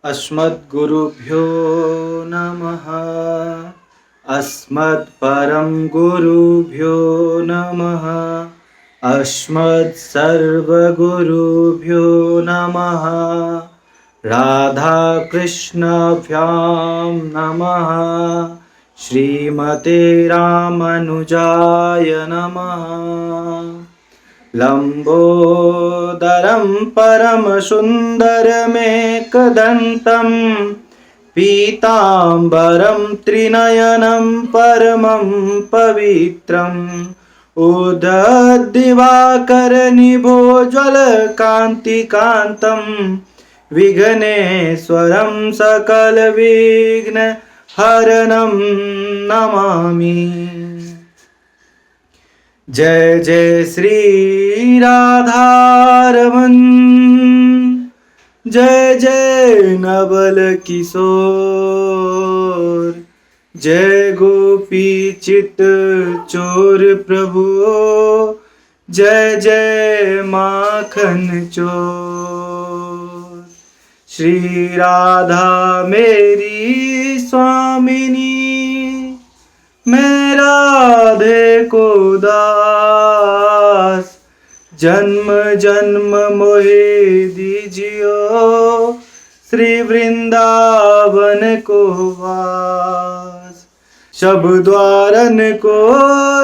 अस्मद्गुरुभ्यो नमः। अस्मत्परं गुरुभ्यो नमः। अस्मत्सर्वगुरुभ्यो नमः। राधाकृष्णाभ्यां नमः। श्रीमते रामानुजाय नमः। लम्बोदरं परमसुन्दरमेकदन्तं पीताम्बरं त्रिनयनं परमं पवित्रम् उदद्दिवाकरनिभोज्वलकान्तिकान्तं विघ्नेश्वरं सकलविघ्नहरणं नमामि। जय जय श्री राधारमण, जय जय नवल किशोर, जय गोपी चित चोर प्रभु, जय जय माखन चोर। श्री राधा मेरी स्वामिनी, मैं राधे को दास, जन्म जन्म मोहे दीजियो, श्री वृंदावन को वास। सब द्वारन को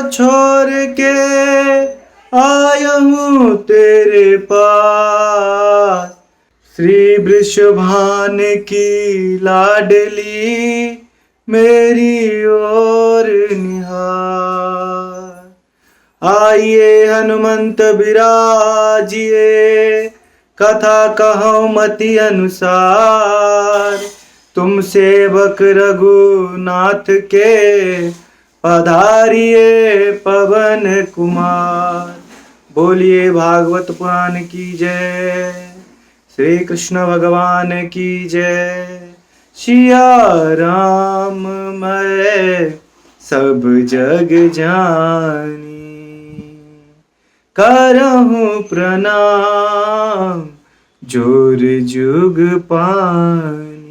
छोड़ के आया हूँ तेरे पास, श्री वृषभान की लाडली मेरी ओर निहार। आइए हनुमंत बिराजिए, कथा कहो मति अनुसार, तुम सेवक रघुनाथ के पधारिए पवन कुमार। बोलिए भागवत पुराण की जय, श्री कृष्ण भगवान की जय। सिया राम मैं सब जग जानी, करहूँ प्रणाम जोर जुग पानी।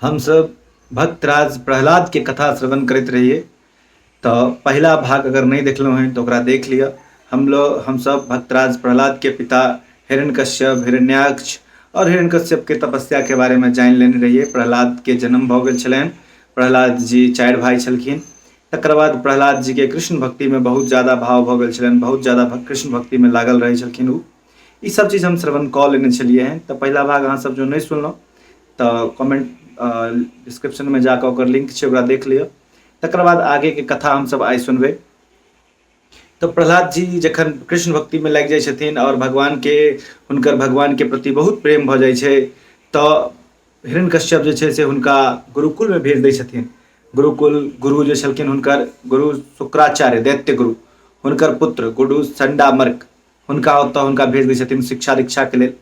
हम सब भक्तराज प्रहलाद के कथा श्रवण करते रहिए। तो पहला भाग अगर नहीं देखलो हैं तो ओकरा देख लिया। हम सब भक्तराज प्रहलाद के पिता हिरण्यकश्यप, हिरण्याक्ष और हिरण्यकश्यप के तपस्या के बारे में जान लेने रहिए। प्रहलाद के जन्म भऽ गेल छलनि। प्रहलाद जी 4 भाई छलखिन। तकर बाद प्रहलाद जी के कृष्ण भक्ति में बहुत ज़्यादा भाव भऽ गेल छलनि, बहुत ज़्यादा कृष्ण भक्ति में लागल रहै छलखिन। उ ई सब चीज़ हम श्रवण कऽ लेने छलिए हैं। तो पहला भाग अहाँ सब जो नहीं सुनलहुँ तो कमेंट डिस्क्रिप्शन में जाकर ओकर लिंक छै, ओकरा देख लिअ। तकर बाद आगे के कथा हम सब आइ सुनबै। तो प्रहलाद जी जखन कृष्ण भक्ति में लागि जाइ छथिन और भगवान के प्रति बहुत प्रेम भऽ जाइ छै, तो हिरण्यकश्यप जे छै से हुनका गुरुकुल में भेज दै छथिन। गुरु जे छलखिन हुनकर गुरु शुक्राचार्य दैत्य गुरु, हुनकर पुत्र गुरु चंडामर्क, हुनका भेज दै छथिन शिक्षा दीक्षा के लेल।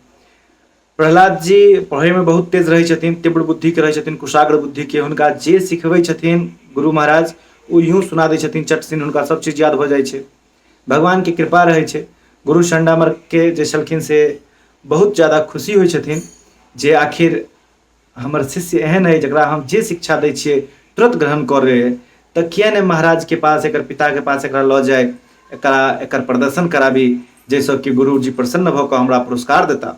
प्रहलाद जी पढ़ै में बहुत तेज रहै छथिन, तीव्र बुद्धि के रहै छथिन, कुशाग्र बुद्धि के। हुनका जे सिखबै छथिन गुरु महाराज ओ यूँ सुना दै छथिन चट सिन, हुनका सब चीज याद भऽ जाइ छै। भगवान के कृपा रहै छै। गुरु चंडामर्क के जे छलखिन से बहुत ज़्यादा खुशी होइ छथिन जे आखिर हमर शिष्य एहन है जकरा हम जे शिक्षा दै छियै तुरंत ग्रहण कर रहे हैं, तो किया ने महाराज के पास, एकर पिता के पास एकरा लऽ जाए, एकर प्रदर्शन कराबी, जैसे कि गुरुजी प्रसन्न भऽ कऽ हमरा पुरस्कार देता।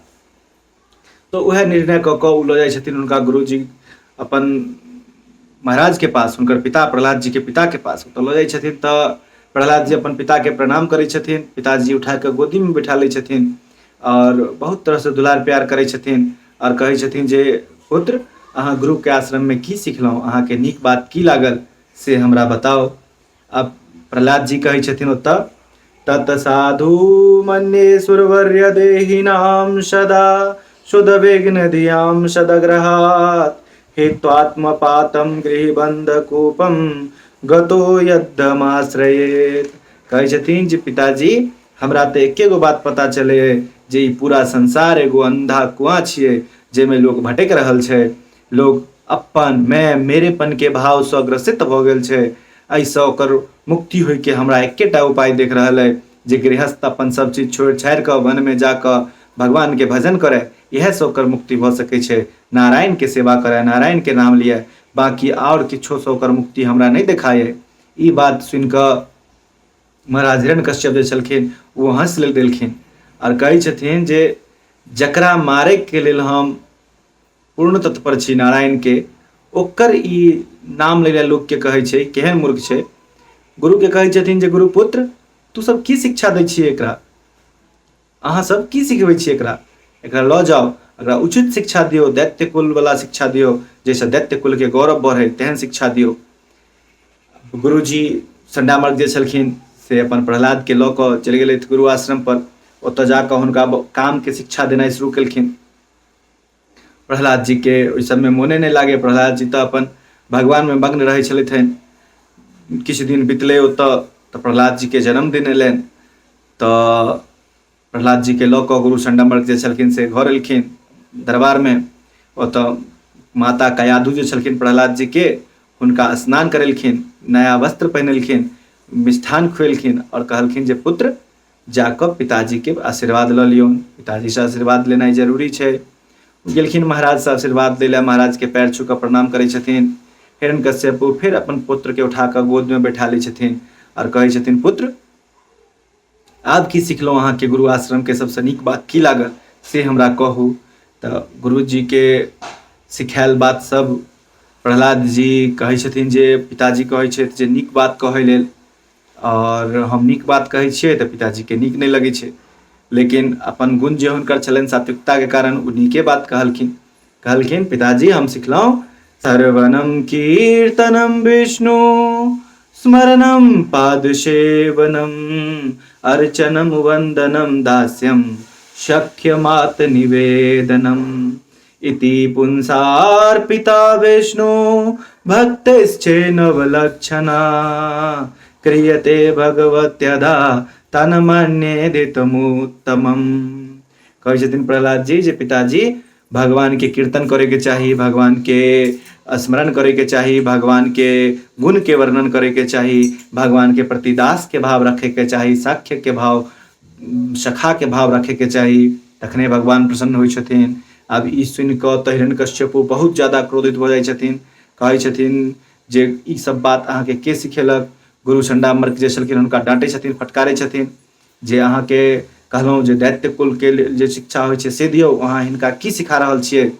तो वह निर्णय कऽ कऽ ओ लऽ जाइ छथिन हुनका गुरुजी अपन महाराज के पास, हुनकर पिता प्रहलाद जी के पिता के पास। तो लऽ जाइ छथिन तो प्रहलाद जी अपन पिता के प्रणाम करै छथिन। पिताजी उठा के गोदी में बैठा लै छथिन और बहुत तरह से दुलार प्यार करै छथिन और कहै छथिन जे पुत्र अहाँ गुरु के आश्रम में की सिखलहुँ, अहाँ के नीक बात की लागल से हमरा बताओ। अब प्रहलाद जी कहै छथिन ओतऽ, तत साधु मन्ये सुरवर्य देहिनां सदा शुद्ध विघ्न धियां सदग्रहात्, हित्वात्मपातं गृहबन्धकूपं गतो यद्धमाश्रयेत। कहै छथिन जे पिताजी हमरा तो एके गो बात पता चले जे ई पूरा संसार एगो अंधा कुआं छिए जेमे लोग भटक रहल छै। लोग अपन मैं मेरेपन के भाव से ग्रसित भ गेल छै। एहिसँ ओकर मुक्ति होइके हमरा एकेटा उपाय देख रहल है जे गृहस्थ अपन सब चीज छोड़ छाड़ कऽ वन में जाकर भगवान के भजन करे, इएह से ओकर मुक्ति भऽ सकै छै। नारायण के सेवा करे, नारायण के नाम लिए, बाकी और किछो से ओकर मुक्ति हमरा नहीं देखाए। ई बात सुनि कऽ महाराज हिरण्यकश्यप जे छलखिन वो हँस देलखिन और कहै छथिन जे जकरा मारे के लेल हम पूर्ण तत्पर छी नारायण के, ओकर ई नाम ले लोग के कहै छै केहन मूर्ख छै। गुरु के कहै छथिन जे गुरु पुत्र तू सब की शिक्षा दै छियै एकरा, अहाँ सब की सिखबै छियै एकरा, एकरा लऽ जाओ, एकरा उचित शिक्षा दियो, दैत्य कुल वाला शिक्षा दियो, जैसे दैत्य कुल के गौरव बढ़े तेहन शिक्षा दियो। गुरुजी संडामर्क जे छलखिन से अपन प्रहलाद के लऽ कऽ चलि गेलथि गुरु आश्रम पर, ओतऽ जाकऽ हुनका काम के शिक्षा देनाइ शुरू केलखिन। प्रहलाद जी के ओहि सबमे मोने नहीं लागे, प्रहलाद जी तऽ अपन भगवान में मग्न रहै छलथिन। किछु दिन बीतले ओतऽ तऽ प्रहलाद जी के जन्मदिन एलनि, तऽ प्रहलाद जी के लऽ कऽ गुरु संडामर्क जे छलखिन से घर एलखिन दरबार में। ओतऽ माता कयाधु जे छलखिन प्रहलाद जी के, हुनका स्नान करेलखिन, नया वस्त्र पहिनेलखिन, मिष्ठान खुएलखिन और कहलखिन जे पुत्र जाकऽ पिताजी के आशीर्वाद लऽ लियौन, पिताजी से आशीर्वाद लेनाइ जरूरी छै। गेलखिन महाराज से आशीर्वाद लै लए, महाराज के पैर छू कऽ प्रणाम करै छथिन। हिरण्यकश्यप फिर अपन पुत्र के उठा कऽ गोद में बैठा लै छथिन और कहै छथिन पुत्र आब की सिखलहुँ अहाँ के गुरु आश्रम के सबसे नीक बात की लागल से हमरा कहू। तऽ गुरुजी के सिखायल बात सब प्रहलाद जी कहै छथिन जे पिताजी कहै छथि जे नीक बात कहै लेल, और हम नीक बात कहै छियै तऽ पिताजी के नीक नहीं लगै छै, लेकिन अपन गुण जे हुनकर छलनि सात्विकता के कारण ओ नीके बात कहलखिन पिताजी हम सिखलहुँ सर्वनम कीर्तनम विष्णु स्मरणम पादसेवनम अर्चनम वंदनम दास्यम शक्यमात निवेदनम इति पुंसार्पिता विष्णु भक्तश्चेनवलक्षणा क्रियते भगवत्यदा तन्मन्येदितमुत्तमम्। कहै छथिन प्रहलाद जी जे पिताजी भगवान के कीर्तन करे के चाही, भगवान के स्मरण करे के चाही, भगवान के गुण के वर्णन करे के चाही, भगवान के प्रति दास के भाव रखे के चाही, साख्य के भाव, सखा के भाव रखे के चाही, तखने भगवान प्रसन्न होइ छथिन। अब ई सुनि कऽ तऽ हिरण्यकश्यप बहुत ज्यादा क्रोधित भऽ जाइ छथिन, कहै छथिन जे ई सब बात अहाँके के सिखेलक। गुरु संडामर्क जे छलखिन हुनका डाँटै छथिन, फटकारै छथिन जे अहाँके कहलहुँ जे दैत्य कुल के जे शिक्षा होइ छै से दियौ, अहाँ हिनका की सिखा रहल छियै,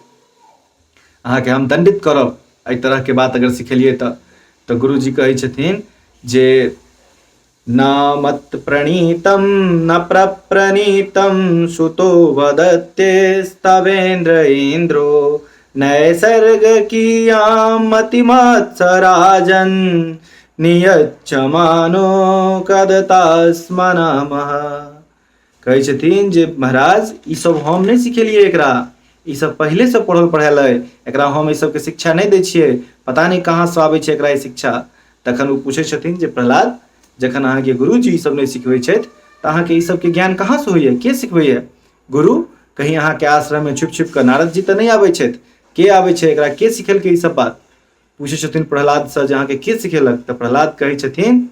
अहाँके हम दंडित करब एहि तरह के बात अगर सिखेलिए तऽ गुरुजी कहै छथिन जे न मत प्रणीतम न प्रप्रणीतम सुतो वदत्यस्तवेन्द्र इंद्रो नैसर्ग कियाम मतिमत्सराजन नियच्छमानो कदतास्मनामः। कहै छथिन जे महाराज ई सब हम नहीं सिखेलिए, एकरा ई सब पहले से पढ़ल पढ़ायल है, एकरा हम ई सब के शिक्षा नहीं दै छियै, पता नहीं कहाँ से आबै छै एकरा ई शिक्षा। तखन ओ पूछै छथिन जे प्रहलाद जखन अहाँके गुरुजी ई सब नहीं सिखबै छथि तऽ अहाँके ई सब के ज्ञान कहाँ से होइए, के सिखबैए? गुरु कहीं अहाँके आश्रम में छुप कऽ नारद जी तऽ नहीं आबै छथि, के आबै छै, एकरा के सिखेलकै ई सब बात? पूछै छथिन प्रहलाद से जे अहाँके के सिखेलक? तऽ प्रहलाद कहै छथिन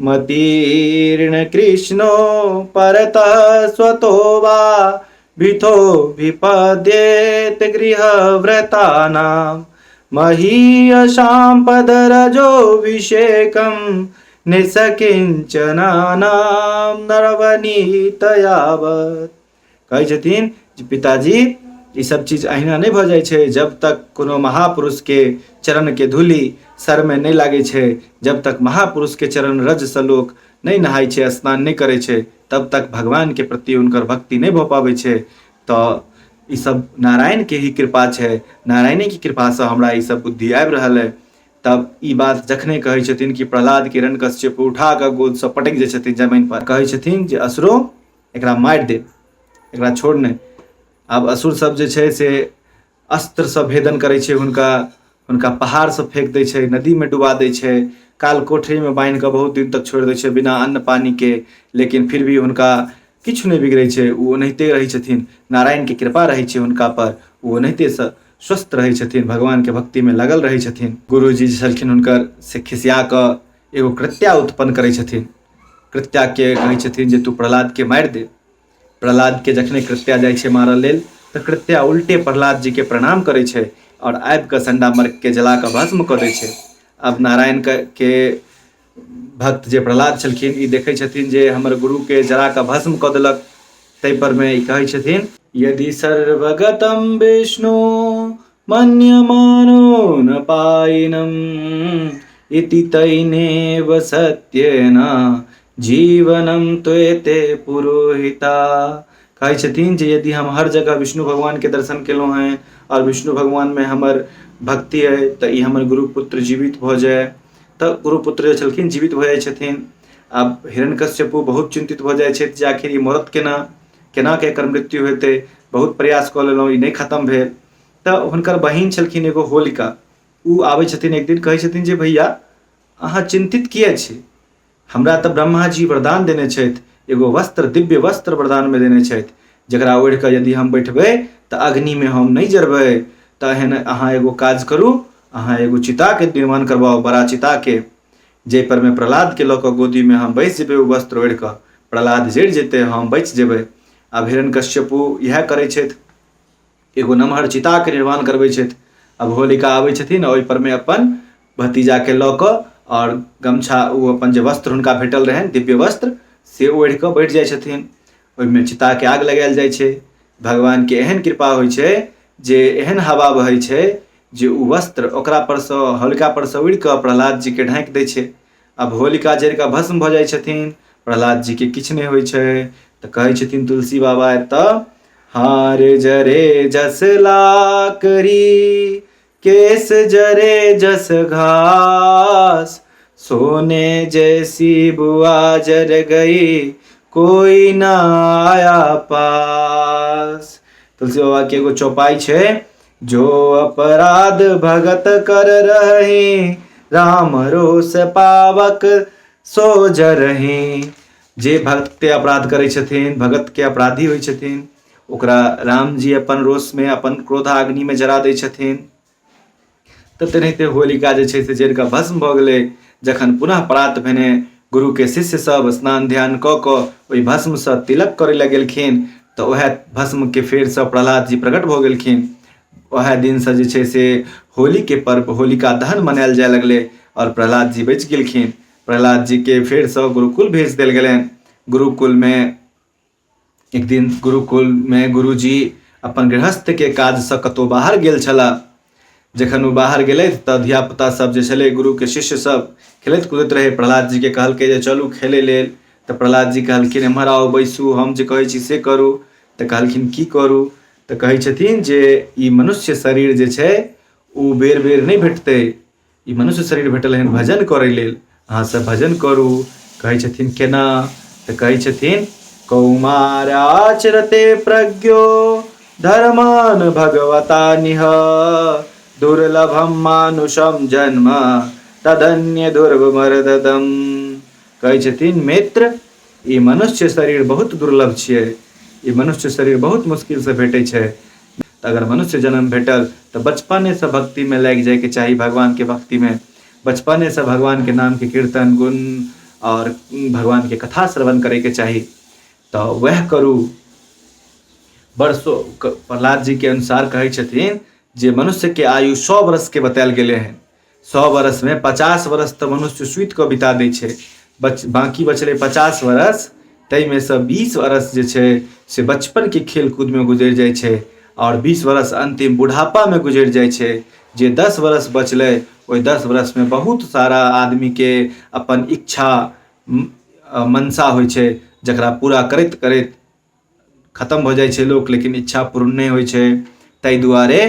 मतीर्ण कृष्णो परतः स्वतो वा भिथो विपद्येत गृहव्रतानां महीयशां पदरजोऽभिषेकं निसकिंचनानां नरवनीतयावत्। कहै छथिन जे पिताजी ई सब चीज अहिना नहीं भऽ जाइ छै, जब तक कोनो महापुरुष के चरण के धूलि सर में नहीं लागे छै, जब तक महापुरुष के चरण रज से लोक नहीं नहाय छै, स्नान नहीं करे छै, तब तक भगवान के प्रति उनकर भक्ति नहीं भऽ पाबै छै। तऽ ई सब नारायण के ही कृपा छै, नारायणे की कृपा से हमरा ई सब बुद्धि आबि रहल है। तब ई बात जखने कहै छथिन कि प्रहलाद के हिरण्यकश्यप उठा कऽ गोद से पटक दै छथिन जमीन पर, कहै छथिन जे असुरो एकरा मारि दे, एकरा छोड़ नहीं। आब असुर सब जे छै से अस्त्र से भेदन करे छै, हुनका पहाड़ से फेंक दै छै, नदी में डुबा दै छै, काल कोठरी में बांधि कऽ बहुत दिन तक छोड़ दै छै बिना अन्न पानी के, लेकिन फिर भी हुनका किछु नहीं बिगड़ै छै, ओ ओनाहिते रहै छथिन, नारायण के कृपा रहै छै हुनका पर, ओ ओनाहिते से स्वस्थ रहै छथिन, भगवान के भक्ति में लगल रहै छथिन। गुरुजी जे छलखिन हुनकर से खिसिया कऽ एगो कृत्या उत्पन्न करै छथिन, कृत्या के कहै छथिन जे तू प्रहलाद के मारि दे। प्रहलाद के जखने कृत्या जाइ छै मारऽ लेल तऽ कृत्या उल्टे प्रहलाद जी के प्रणाम करै छै और आबि कऽ संडा मर्ग के जला कऽ भस्म कऽ दै छै। अब नारायण के भक्त जे प्रहलाद छलखिन ई देखै छथिन जे हमर गुरु के जला कऽ भस्म कऽ देलक, ताहि पर में ई कहै छथिन यदि सर्वगतम विष्णु मन्यमानो न पायिनम इति तैनेव सत्येन जीवनम त्वेते पुरोहिता। कहै छथिन जे यदि हम हर जगह विष्णु भगवान के दर्शन केलहुँ हैं और विष्णु भगवान में हमर भक्ति है तऽ ई हमर गुरुपुत्र जीवित भऽ जाए, तऽ गुरुपुत्र जे छलखिन जीवित भऽ जाइ छथिन। आब हिरण्यकश्यपु बहुत चिंतित भऽ जाइ छथि जे आखिर ई मरत केना, केना के एकर मृत्यु हेतै, बहुत प्रयास कऽ लेलहुँ ई नहि खत्म भेल। तऽ हुनकर बहिन छलखिन एगो होलिका, उ आबै छथिन एक दिन, कहै छथिन जे भैया अहाँ चिंतित किए छी, हमरा तऽ ब्रह्मा जी वरदान देने छथि, एगो वस्त्र दिव्य वस्त्र वरदान में देने छथि जकरा ओढ़ि कऽ यदि हम बैठबै तऽ अग्नि में हम नहीं जरबै। तऽ एहन अहाँ एगो काज करू, अहाँ एगो चिता के निर्माण करवाओ, बड़ा चिता के, जे पर में प्रहलाद के लऽ कऽ गोदी में हम बैस जेबै, ओ वस्त्र ओढ़ि कऽ प्रहलाद जरि जेतै, हम बचि जेबै। आब हिरण्यकश्यपु इएह करै छथि, एगो नमहर चिता के निर्माण करबै छथि। अब होलिका आबै छथिन ओहि पर में अपन भतीजा के लऽ कऽ और गमछा ओ अपन जे वस्त्र हुनका भेटल रहनि दिव्य वस्त्र से ओढ़ि कऽ बैठ जाइ छथिन। ओहिमे चिता के आग लगायल जाइ छै। भगवान के एहन कृपा होइ छै जे एहन हवा बहै छै जे उ वस्त्र ओकरा पर सँ होलिका पर सँ उड़ि कऽ प्रहलाद जी के ढाँकि दै छै। अब होलिका जरि कऽ भस्म भऽ जाइ छथिन, प्रहलाद जी के किछु नहीं होइ छै। तऽ कहै छथिन तुलसी बाबा एतऽ हार जरे जस लाकरी केस जरे जस घास सोने जैसी बुआ जर गई कोई ना आया पास। तुलसी बाबा के एगो चौपाई छै, जो अपराध भगत कर रही राम रोष पावक सो जरही। जे भक्त के अपराध करै छथिन, भगत के अपराधी होइ छथिन, ओकरा राम जी अपन रोष में अपन क्रोधाग्नि में जरा दै छथिन। तऽ तेनाहिते होलिका जे छै से जरि कऽ भस्म भऽ गेलै। जखन पुनः प्रात भेने गुरु के शिष्य सब स्नान ध्यान कऽ कऽ ओहि भस्म सँ तिलक करे लए गेलखिन तऽ वएह भस्म के फेर सँ प्रहलाद जी प्रकट भऽ गेलखिन। वएह दिन से जे छै से होली के पर्व होलिका दहन मनायल जाय लगलै और प्रहलाद जी बचि गेलखिन। प्रहलाद जी के फेर सँ गुरुकुल भेज देल गेलनि। गुरुकुल में एक दिन गुरुकुल में गुरुजी अपन गृहस्थ के काज सँ कतौ बाहर गेल छलाह। जखन ओ बाहर गेलथि तऽ धियापुता सब जे छलै गुरु के शिष्य सब खेलैत कूदैत रहे, प्रहलाद जी के कहलकै जे चलू खेलै लेल। तऽ प्रहलाद जी कहलखिन एम्हर आउ बैसू, हम जे कहै छी से करू। तऽ कहलखिन की करू? तऽ कहै छथिन जे ई मनुष्य शरीर जे छै ओ बेर बेर नहीं भेटतै, ई मनुष्य शरीर भेटल हन भजन करै लेल, अहाँ सब भजन करू। कहै छथिन केना? तऽ कहै छथिन कौमाराचरते प्रज्ञो धर्मान भगवता निह दुर्लभम मानुषम जन्म तदन्य दुर्गमर्ददम। कहै छथिन मित्र ई मनुष्य शरीर बहुत दुर्लभ छियै, ई मनुष्य शरीर बहुत मुश्किल से भेटै छै। अगर मनुष्य जन्म भेटल तऽ बचपने से भक्ति में लागि जाए के चाही, भगवान के भक्ति में बचपने से भगवान के नाम के कीर्तन गुण और भगवान के कथा श्रवण करे के चाही। तो वह करू। वर्षों प्रहलाद जी के अनुसार कहै छथिन जे मनुष्य के आयु 100 वर्ष के बतायल गेले हैं। 100 वर्ष में 50 वर्ष तो मनुष्य सुति कऽ बिता दै छै, बाकी बचले 50 वर्ष, ताहि में से 20 वर्ष जे छै से बचपन के खेल कूद में गुजरि जाइ छै और 20 वर्ष अंतिम बुढ़ापा में गुजरि जाइ छै। जे 10 वर्ष बचले ओहि 10 वर्ष में बहुत सारा आदमी के अपन इच्छा मनसा होइ छै जकरा पूरा करैत करैत खत्म भऽ जाइ छै लोक, लेकिन इच्छा पूर्ण नहीं होइ छै। ताहि दुआरे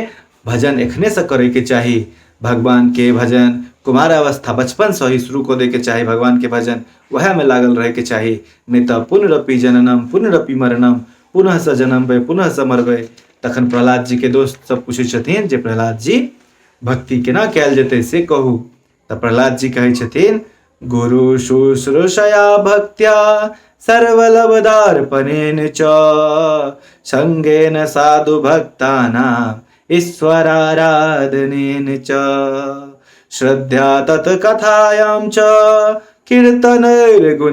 भजन एखने से करे के चाही। भगवान के भजन कुमारावस्था बचपन से ही शुरू कऽ दै के चाही। भगवान के भजन वह में लागल रहे के चाही। नहीं तऽ पुनरपि जननम पुनरपि मरणम पुनः स जन्मबै पुनः स मरबै। तखन प्रहलाद जी के दोस्त सब पूछै छथिन जे प्रहलाद जी भक्ति केना कयल जेतै से कहू। तऽ प्रहलाद जी कहै छथिन गुरु शुश्रूषया भक्त्या सर्वलभदार्पणेन च संगेन साधु भक्तानां ईश्वराराधनेन च श्रद्धा तत्कथायां च कीर्तनैर्गुणकर्मणां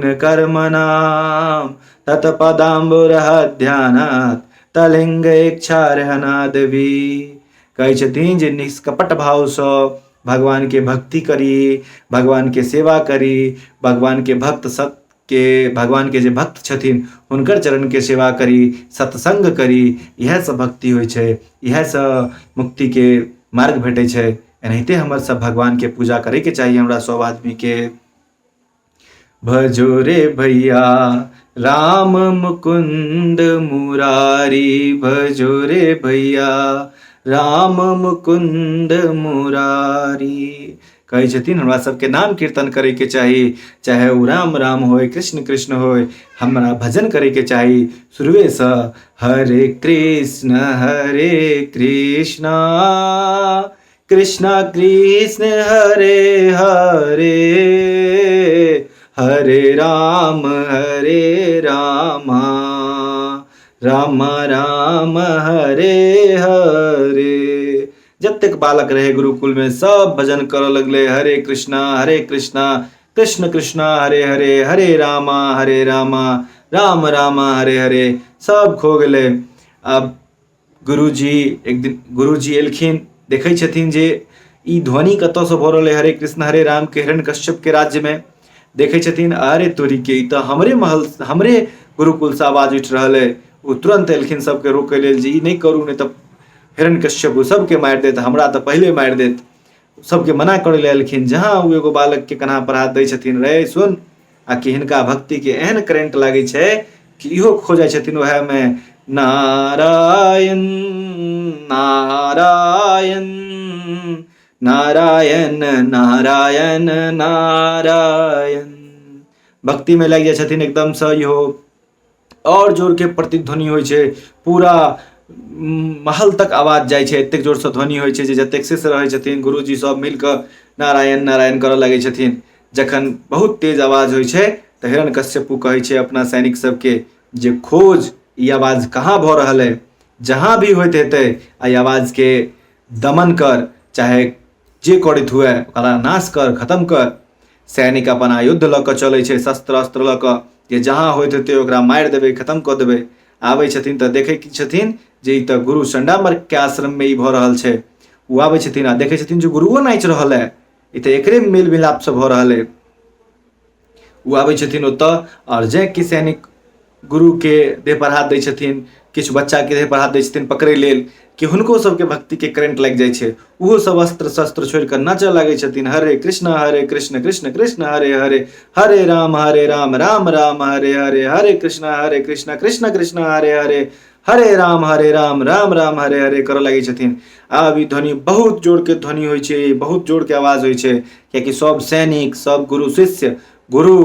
तत्पदाम्बुरः ध्यानात् तलिंग इच्छारहनादवी। कहै छथिन जे निष्कपट भाव से भगवान के भक्ति करी, भगवान के सेवा करी, भगवान के भगवान के जे भक्त छथिन हुनकर चरण के सेवा करी, सत्संग करी, इएह सब भक्ति होइ छै, इएह सब मुक्ति के मार्ग भेटै छै। एनाहिते हमर सब भगवान के पूजा करे के चाहिए हमरा सब आदमी के। भजो रे भैया राम मुकुंद मुरारी, भजो रे भैया राम मुकुंद मुरारी। कहै छथिन हमरा सबके नाम कीर्तन करे के चाही, चाहे वो राम राम होय, कृष्ण कृष्ण होय, हमरा भजन करे के चाही शुरुए से। हरे कृष्ण कृष्ण कृष्ण हरे हरे, हरे राम राम राम हरे हरे। जतेक बालक रहे गुरुकुल में सब भजन कर लगले, हरे कृष्णा कृष्ण कृष्ण हरे हरे, हरे रामा राम राम हरे हरे, सब खो गए। अब एक दिन गुरुजी एलखिन, देखे छथिन जे ई ध्वनि कतौ से भ रहले हरे कृष्ण हरे राम के हिरण्यकश्यप के राज्य में। देखे छथिन अरे तोरी के ई तो हमरे गुरुकुल से आवाज उठ रहल है। वो तुरंत एलखिन सबके रोके लेल जे ई नहीं करू, नहीं तो हिरण्यकश्यप सबके मारि देत, हमरा तो पहले मारि देत। सबके मना करे ले एलखिन। जहाँ वो एगो बालक के कन्हा पर हाथ दै छथिन, रे सुन, आ कि हिनका भक्ति के एहन करेंट लागे छै कि इहो खो जाइ छथिन वह में नारायण नारायण नारायण नारायण नारायण। भक्ति में लग जाए छथिन एकदम से। इहो और जोर के प्रतिध्वनि होइ छै, पूरा महल तक आवाज जाइ छै, एतेक जोर से ध्वनि होइ छै जे जतेक शिष्य रहै छथिन गुरुजी सब मिलकर नारायण नारायण करऽ लगै छथिन। जखन बहुत तेज आवाज होइ छै तऽ हिरण्यकश्यपु कहै छै अपना सैनिक सबके जे खोज ई आवाज कहाँ भ रहल है, जहाँ भी होइत हेतै एहि आवाज के दमन कर, चाहे जे करैत हुए ओकरा नाश कर, खत्म कर। सैनिक अपन आयुध लऽ कऽ चलै छै, शस्त्र अस्त्र लऽ कऽ, जे जहाँ होइत हेतै ओकरा मारि देबै, खत्म कऽ देबै। आबै छथिन तऽ देखै छथिन जे ई तऽ गुरु चंडामर्क के आश्रम में ई भऽ रहल छै। वो आबै छथिन आ देखै छथिन जे गुरुओ नाचि रहल है, ई तऽ एकरे मेल मिलाप से भऽ रहल है। वो आबै छथिन ओतऽ और जे कि सैनिक गुरु के देह पर हाथ दै छथिन, किछु बच्चा के देह पर हाथ दै छथिन पकड़ै लेल कि हुनको सबके भक्ति के करेंट लागि जाइ छै। ओहो सब अस्त्र शस्त्र छोड़ि कऽ नाचऽ लागै छथिन, हरे कृष्ण कृष्ण कृष्ण हरे हरे, हरे राम राम राम हरे हरे, हरे कृष्ण कृष्ण कृष्ण हरे हरे, हरे राम राम हरे हरे करऽ लागै छथिन। आब ई ध्वनि बहुत जोर के ध्वनि होइ छै, बहुत जोर के आवाज होइ छै, कियाकि सब सैनिक, सब गुरु शिष्य, गुरु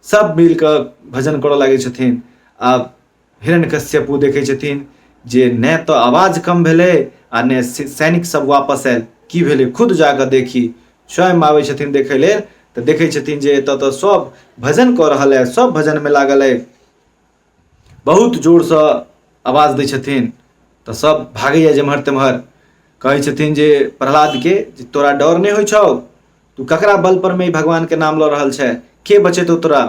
सब मिलकर भजन करऽ लागै छथिन। आब हिरण्यकश्यपु देखै छथिन जे ने तो आवाज कम भेलै आ ने सैनिक सब वापस आयल। की भेलै खुद जाकऽ देखी, स्वयं आबै छथिन देखै लेल तऽ देखै छथिन जे एतऽ तऽ सब भजन कऽ रहल है, सब भजन में लागल है, बहुत जोर से आवाज दै छथिन। तऽ सब भागैया जेम्हर तेम्हर, कहै छथिन जे प्रहलाद के जे तोरा डर नहीं होइ छौ, तू ककरा बल पर में भगवान के नाम लऽ रहल छै, के बचेतौ तोरा,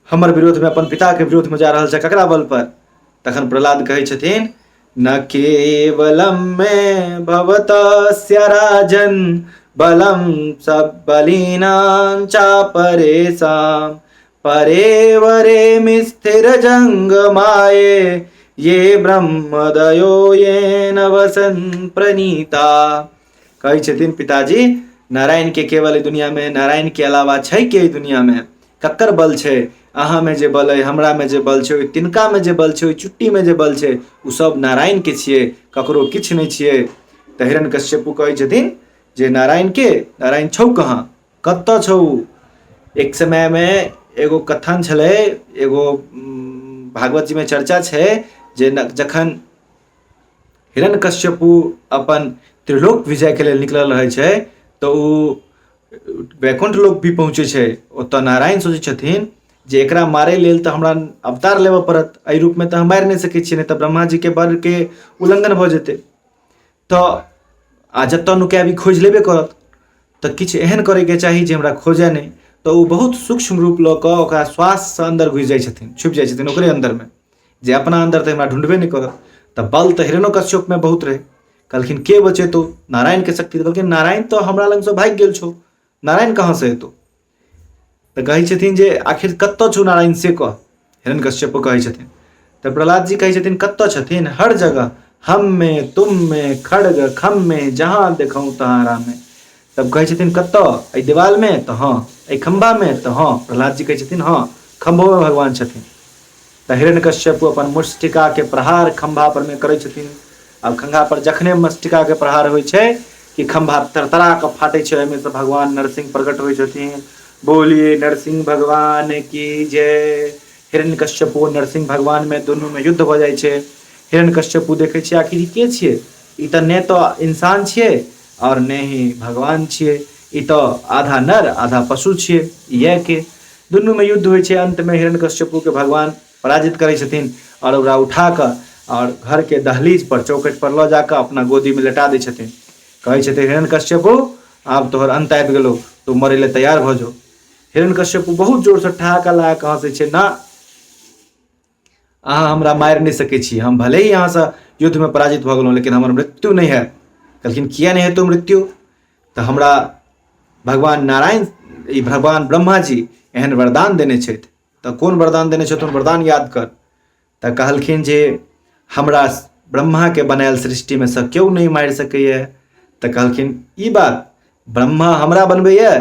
हमर विरोध में, अपन पिता के विरोध में जा रहल छै, ककरा बल पर। तखन प्रहलाद कहै छथिन न केवलम में भवतस्य राजन बलम सब बलिनां चापरेषां, परेवरे मिस्थिर जंग माये ये ब्रह्मदयो येन वसन प्रणीता। कहै छथिन पिताजी नारायण के केवल दुनिया में, नारायण के अलावा छै के दुनिया में, ककर बल छै, अहाँ में जे बल है, हमरा में जे बल छै, तिनका में जे बल छै, चुट्टी में जे बल छै, उ सब नारायण के छिए, ककरो किछ नहीं छिए। तऽ हिरण्यकश्यपु कहै छथिन जे नारायण छौ कहाँ, कतऽ छौ। एक समय में एगो कथन छलै, एगो भागवत जी में चर्चा छै जे जखन हिरण्यकश्यपु अपन त्रिलोक विजय के लेल निकलल रहै छै तऽ उ वैकुंठ लोक भी पहुँचे छै। ओतऽ नारायण सोचै छथिन जे एकरा मारे लेल तऽ हमरा अवतार लेबऽ पड़त, एहि रूप में तऽ हम मारि नहीं सकै छियै, नहीं तऽ ब्रह्मा जी के वर के उल्लंघन भऽ जेतै। तऽ आ जतऽ नुकाएब ई खोज लेबे करत, तऽ किछु एहन करे के चाही जे हमरा खोजे नहीं। तो वो बहुत सूक्ष्म रूप लऽ कऽ ओकरा श्वास से अंदर घुसि जाइ छथिन, छुपि जाइ छथिन ओकरे अंदर में, जे अपना अंदर तऽ हमरा ढूंढबे नहीं करत। तऽ बल तऽ हिरण्यकश्यप में बहुत रहे। कहलखिन के बचेतौ? नारायण के शक्ति। तऽ कहलखिन नारायण तो हमरा लग से भागि गेल छौ, नारायण कहाँ से एतौ? तऽ कहै छथिन जे आखिर कतऽ छौ नारायण से कह। हिरण्यकश्यप कहै छथिन। तऽ प्रहलाद जी कहै छथिन कतऽ छथिन? हर जगह, हम में, तुम में, खड्ग खम में, जहाँ देखौं तहाँ रामे। तब कहै छथिन कतऽ? एहि दीवाल में? तऽ हाँ। एहि खंभा में? तऽ हाँ। प्रहलाद जी कहै छथिन हाँ, खंभो में भगवान छथिन। तऽ हिरण्यकश्यप अपन मुष्टिका के प्रहार खंभा पर में करै छथिन। अब खंभा पर जखने मुष्टिका के प्रहार होइ छै कि खंभा तरतरा कऽ फाटै छै, ओहिमे से भगवान नरसिंह प्रकट होइ छथिन। बोलिए नरसिंह भगवान की जय। हिरण्यकश्यप नरसिंह भगवान में दुनू में युद्ध भऽ जाइ छै। हिरण्यकश्यप देखै छै आखिर ई के छियै? ई तऽ ने तो इंसान छियै और ने ही भगवान छियै, ई तो आधा नर आधा पशु छियै, इएह के। दुनू में युद्ध होइ छै। अंत में हिरण्यकश्यप के भगवान पराजित करै छथिन और ओकरा उठा कऽ और घर के दहलीज पर चौखट पर लऽ जाकऽ अपना गोदी में लेटा दै छथिन। कहै छथिन हिरण्यकश्यप आब तोहर अंत आबि गेलौ, तू मरै ले तैयार भऽ जो। हिरण्यकश्यप बहुत जोर से ठहाका लगा कऽ हंसै छै, ना अहाँ हमरा मारि नहीं सकै छी, हम भले ही यहाँ से युद्ध में पराजित भऽ गेलहुँ लेकिन हमर मृत्यु नहीं है। कहलखिन किया नहीं हेतौ मृत्यु? तऽ हमरा भगवान नारायण, ई भगवान ब्रह्मा जी एहन वरदान देने छथि। तऽ कोन वरदान देने छथुन? वरदान याद कर। तऽ कहलखिन जे हमरा ब्रह्मा के बनायल सृष्टि में से केओ नहीं मारि सकैए। तऽ कहलखिन ई बात ब्रह्मा हमरा बनबैए?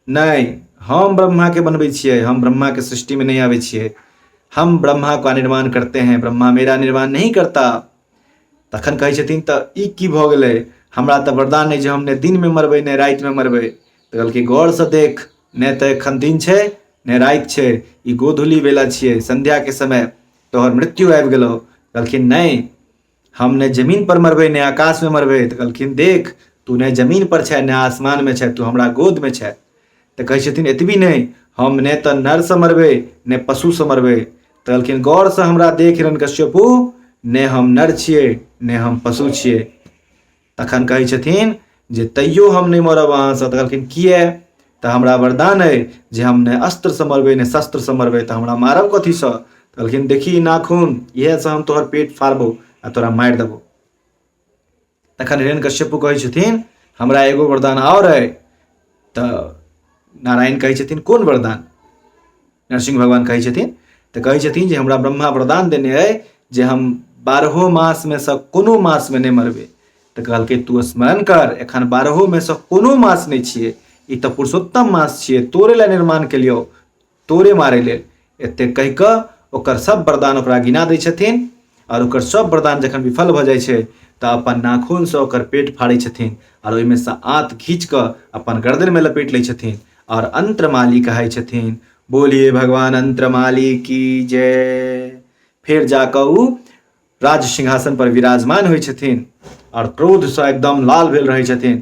नहीं, हम ब्रह्मा के बनबै छियै, हम ब्रह्मा के सृष्टि में नहीं आबै छियै, हम ब्रह्मा का निर्माण करते हैं, ब्रह्मा मेरा निर्माण नहीं करता। तखन कहै छथिन तऽ ई की भऽ गेलै? हमरा तऽ वरदान अइ जे हम ने दिन में मरबै ने राति में मरबै। तऽ कहलखिन गौर से देख, ने तऽ एखन दिन छै ने राति छै, ई गोधूली बेला छियै, संध्या के समय, तोहर मृत्यु आबि गेलौ। कहलखिन नहीं, हम ने जमीन पर मरबै ने आकाश में मरबै। तऽ कहलखिन देख, तू ने जमीन पर छै ने आसमान में छै, तू हमरा गोद में छै। तऽ कहै छथिन एतबी नहीं, हम ने तऽ नर से मरबै ने पशु से मरबै। तऽ कहलखिन गौर से हमरा देख हिरण्यकश्यपु, ने हम नर छियै ने हम पशु छियै। तखन कहै छथिन जे तैयो हम नहीं मरब अहाँ से। तऽ कहलखिन किए? तऽ हमरा वरदान अइ जे हम ने अस्त्र से मरबै ने शस्त्र से मरबै, तऽ हमरा मारब कथी से? कहलखिन देखी नाखून, इएह से हम तोहर पेट फाड़बौ आ तोरा मारि देबौ। तखन हिरण्यकश्यपु कहै छथिन हमरा एगो वरदान और अइ। तऽ नारायण कहै छथिन कोन वरदान? नरसिंह भगवान कहै छथिन तऽ कहै छथिन जे हमरा ब्रह्मा वरदान देने अइ जे हम 12 मास में से कोनो मास में नहीं मरबै। तऽ कहलकै तू स्मरण कर, एखन 12 में से कोनो मास नहीं छियै, ई तऽ पुरुषोत्तम मास छियै, तोरे ला निर्माण केलियौ, तोरे मारे लेल। एतेक कहि कऽ ओकर सब वरदान ओकरा गिना दै छथिन और ओकर सब वरदान जखन विफल भऽ जाइ छै तऽ अपन नाखून से ओकर पेट फाड़ै छथिन और ओहिमे से आंत खींच कऽ अपन गर्दन में लपेट लै छथिन और अंत्रमाली कहै छथिन बोलिए भगवान अंत्रमाली की जय। फिर जाकऽ उ राज सिंहासन पर विराजमान होइ छथिन और क्रोध से एकदम लाल भेल रहै छथिन।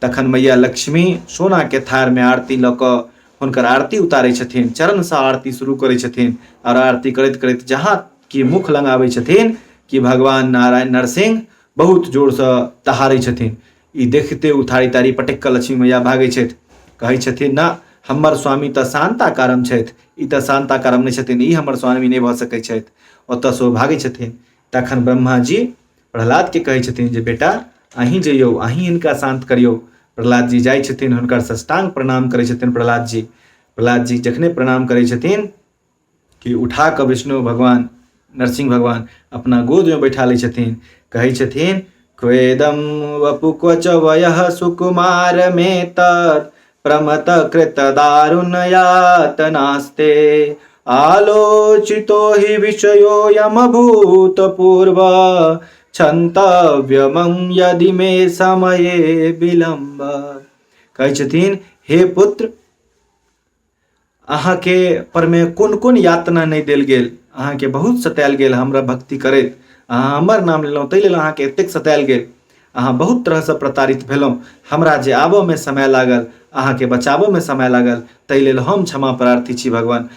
तखन मैया लक्ष्मी सोना के थार में आरती लऽ कऽ हुनकर आरती उतारै छथिन, चरण से आरती शुरू करै छथिन और आरती करैत करैत जहाँ कि मुख लग आबै छथिन कि भगवान नारायण नरसिंह बहुत जोर से दहाड़ै छथिन। ई देखते उ थारी तारी पटक कऽ लक्ष्मी मैया भागै छथि, कहै छथिन ना हमर स्वामी तऽ शांताकारम छथि, ई तऽ शांताकारम नहीं छथिन, ई हमर स्वामी नहीं भऽ सकै छथि। ओतऽ से ओ भागै छथिन। तखन ब्रह्मा जी प्रहलाद के कहै छथिन जे बेटा अहीं जइयौ, अहीं हिनका शांत करियौ। प्रहलाद जी जाइ छथिन, हुनकर साष्टांग प्रणाम करै छथिन प्रहलाद जी। प्रहलाद जी जखने प्रणाम करै छथिन कि उठा कऽ विष्णु भगवान नरसिंह भगवान अपना गोद में बैठा लै छथिन। कहै छथिन क्वेदम वपु क्वच वयः सुकुमार में तत् प्रमत कृत दारुण यातनास्ते आलोचितो हि विषयो यमभूत पूर्व क्षन्तव्यमं यदि मे समये विलम्ब। कहै छथिन हे पुत्र अहाँ के पर में कोन कोन यातना नहीं देल गेल, अहाँ के बहुत सतायल गेल हमरा भक्ति करैत, अहाँ हमर नाम लेलहुँ ताहि लेल अहाँ के एतेक सतायल गेल, अहाँ बहुत तरह से प्रताड़ित भेलहुँ, हमरा जे आबऽ में समय लागल, अहाँ के बचाबऽ में समय लागल, ताहि लेल हम क्षमा प्रार्थी छी भगवान,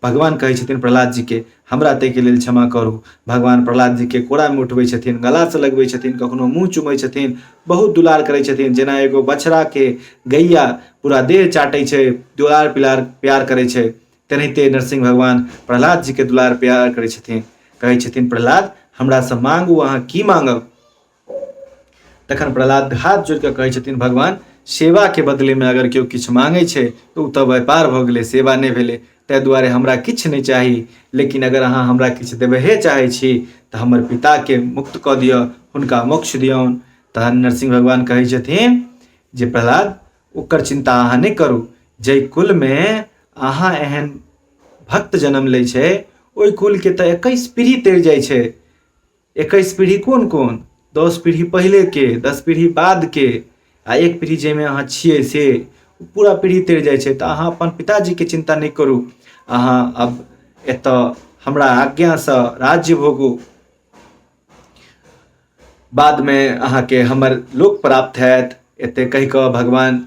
भगवान कहै छथिन प्रहलाद जी के हमरा ताहिके लेल क्षमा करू। भगवान प्रहलाद जी के कोड़ामे उठबै छथिन, गलासँ लगबै छथिन, कखनो मुँह चुमै छथिन, बहुत दुलार करै छथिन। जेना एगो बछड़ाके गैया पूरा देह चाटै छै, दुलार पिलार प्यार करै छै, तेनाहिते नरसिंह भगवान प्रहलाद जी के दुलार प्यार करै छथिन। कहै छथिन प्रहलाद हमरासँ मांगू अहाँ की मांगब। तखन प्रहलाद हाथ जोड़ि कऽ कहै छथिन भगवान सेवाके बदलेमे अगर केओ किछु मांगै छै तऽ ओ तऽ व्यापार भऽ गेलै, सेवा नहि भेलै। ताहि दुआरे हमरा किछु नहि चाही, लेकिन अगर अहाँ हमरा किछु देबहे चाहै छी तऽ हमर पिताके मुक्त कऽ दिअ, हुनका मोक्ष दियौन। तहन नरसिंह भगवान कहै छथिन जे प्रहलाद ओकर चिंता अहाँ नहि करू। जाहि कुलमे अहाँ एहन भक्त जन्म लै छै ओहि कुलके तऽ 21 पीढ़ी तरि जाइ छै। 21 पीढ़ी कोन कोन? 10 पीढ़ी पहिलेके, 10 पीढ़ी बादके, आ एक पीढ़ी जाहिमे अहाँ छियै से पूरा पीढ़ी तरि जाइ छै। तऽ अहाँ अपन पिताजीके चिंता नहि करू, अहाँ अब एतऽ हमरा आज्ञासँ राज्य भोगू, बादमे अहाँके हमर लोक प्राप्त हैत। एतेक कहि कऽ भगवान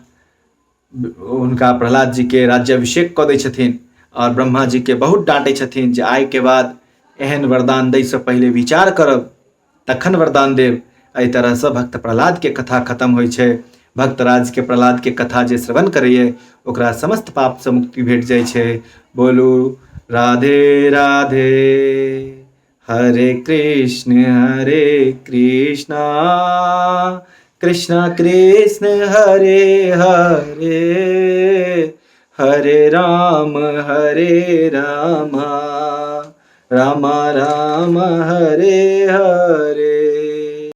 हुनका प्रहलाद जी के राज्याभिषेक कऽ दै छथिन। और ब्रह्मा जी के बहुत डांटै छथिन जे आइ के बाद एहन वरदान दैसँ पहिले विचार करब तखन वरदान देब। एहि तरहसँ भक्त प्रहलाद के कथा खत्म होइ छै। भक्तराज के प्रहलाद के कथा जे श्रवण करैए ओकरा समस्त पापसँ मुक्ति भेट जाइ छै। बोलू राधे राधे। हरे कृष्ण कृष्ण कृष्ण हरे हरे, हरे राम राम राम हरे हरे।